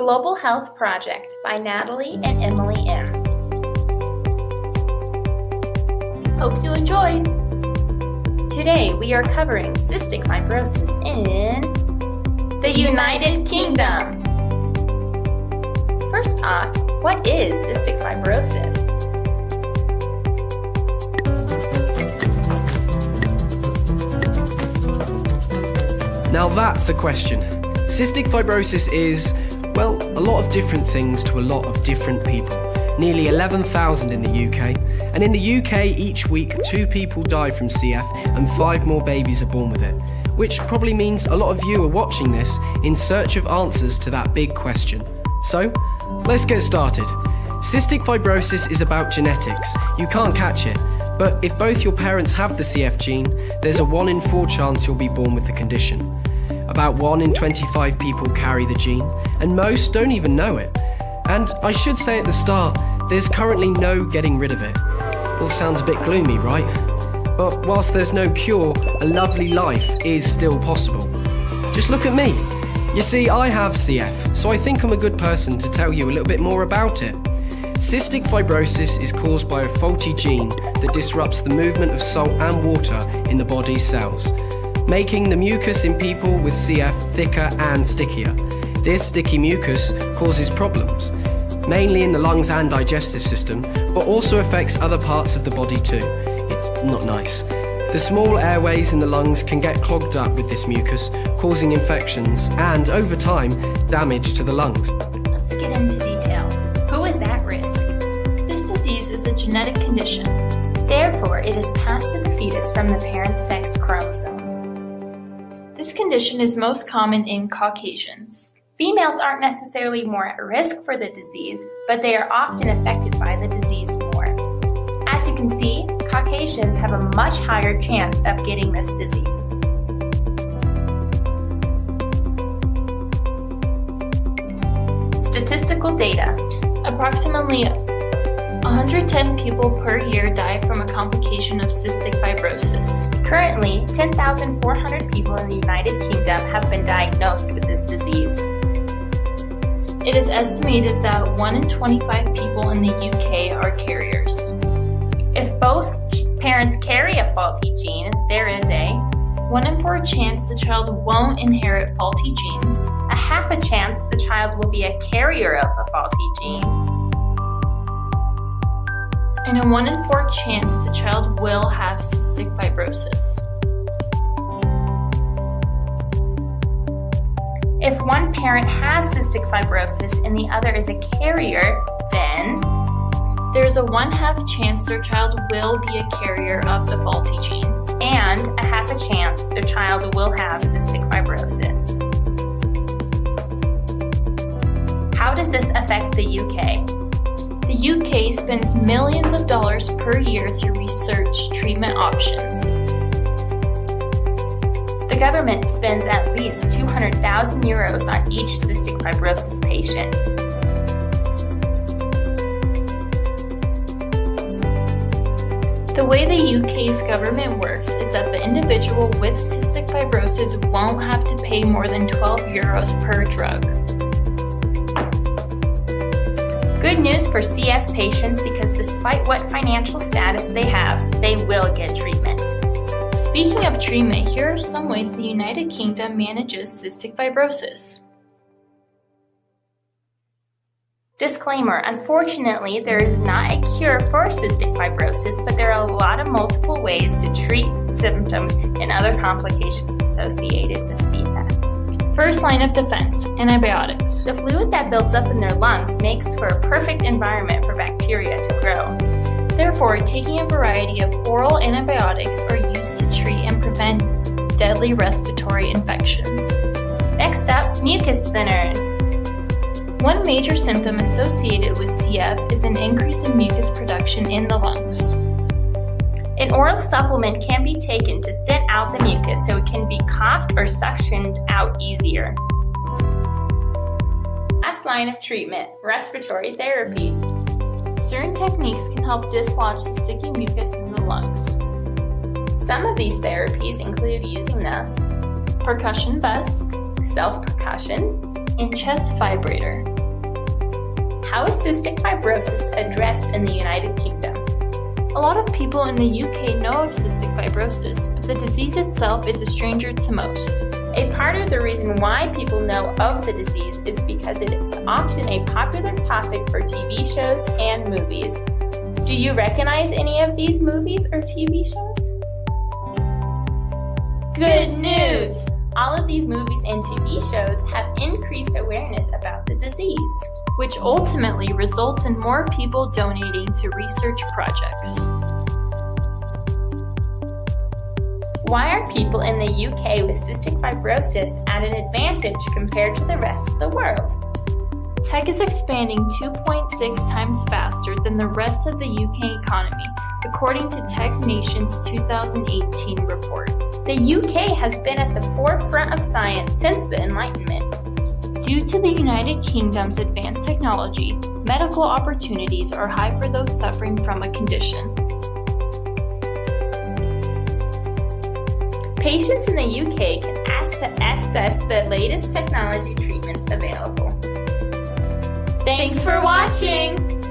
Global Health Project by Natalie and Emily M. Hope you enjoy! Today we are covering cystic fibrosis in the United Kingdom. First off, what is cystic fibrosis? Now that's a question. Cystic fibrosis is, well, a lot of different things to a lot of different people. Nearly 11,000 in the UK. And in the UK, each week, 2 people die from CF and 5 more babies are born with it. Which probably means a lot of you are watching this in search of answers to that big question. So, let's get started. Cystic fibrosis is about genetics. You can't catch it. But if both your parents have the CF gene, there's a 1 in 4 chance you'll be born with the condition. About 1 in 25 people carry the gene, and most don't even know it. And I should say at the start, there's currently no getting rid of it. All sounds a bit gloomy, right? But whilst there's no cure, a lovely life is still possible. Just look at me. You see, I have CF, so I think I'm a good person to tell you a little bit more about it. Cystic fibrosis is caused by a faulty gene that disrupts the movement of salt and water in the body's cells, making the mucus in people with CF thicker and stickier. This sticky mucus causes problems, mainly in the lungs and digestive system, but also affects other parts of the body too. It's not nice. The small airways in the lungs can get clogged up with this mucus, causing infections and, over time, damage to the lungs. Let's get into detail. Who is at risk? This disease is a genetic condition. Therefore, it is passed to the fetus from the parent's sex chromosomes. This condition is most common in Caucasians. Females aren't necessarily more at risk for the disease, but they are often affected by the disease more. As you can see, Caucasians have a much higher chance of getting this disease. Statistical data. Approximately 110 people per year die from a complication of cystic fibrosis. Currently, 10,400 people in the United Kingdom have been diagnosed with this disease. It is estimated that 1 in 25 people in the UK are carriers. If both parents carry a faulty gene, there is a 1 in 4 chance the child won't inherit faulty genes, a half a chance the child will be a carrier of the faulty gene, and a 1 in 4 chance the child will have cystic fibrosis. If one parent has cystic fibrosis and the other is a carrier, then there's a 1/2 chance their child will be a carrier of the faulty gene, and a half a chance their child will have cystic fibrosis. How does this affect the UK? The UK spends millions of dollars per year to research treatment options. The government spends at least €200,000 on each cystic fibrosis patient. The way the UK's government works is that the individual with cystic fibrosis won't have to pay more than €12 per drug. Good news for CF patients because despite what financial status they have, they will get treatment. Speaking of treatment, here are some ways the United Kingdom manages cystic fibrosis. Disclaimer, unfortunately, there is not a cure for cystic fibrosis, but there are a lot of multiple ways to treat symptoms and other complications associated with CF. First line of defense, antibiotics. The fluid that builds up in their lungs makes for a perfect environment for bacteria to grow. Therefore, taking a variety of oral antibiotics are used to treat and prevent deadly respiratory infections. Next up, mucus thinners. One major symptom associated with CF is an increase in mucus production in the lungs. An oral supplement can be taken to thin out the mucus so it can be coughed or suctioned out easier. Last line of treatment, respiratory therapy. Certain techniques can help dislodge the sticky mucus in the lungs. Some of these therapies include using the percussion vest, self-percussion, and chest vibrator. How is cystic fibrosis addressed in the United Kingdom? A lot of people in the UK know of cystic fibrosis, but the disease itself is a stranger to most. A part of the reason why people know of the disease is because it is often a popular topic for TV shows and movies. Do you recognize any of these movies or TV shows? Good news! All of these movies and TV shows have increased awareness about the disease, which ultimately results in more people donating to research projects. Why are people in the UK with cystic fibrosis at an advantage compared to the rest of the world? Tech is expanding 2.6 times faster than the rest of the UK economy, according to Tech Nation's 2018 report. The UK has been at the forefront of science since the Enlightenment. Due to the United Kingdom's advanced technology, medical opportunities are high for those suffering from a condition. Patients in the UK can access the latest technology treatments available. Thanks for watching!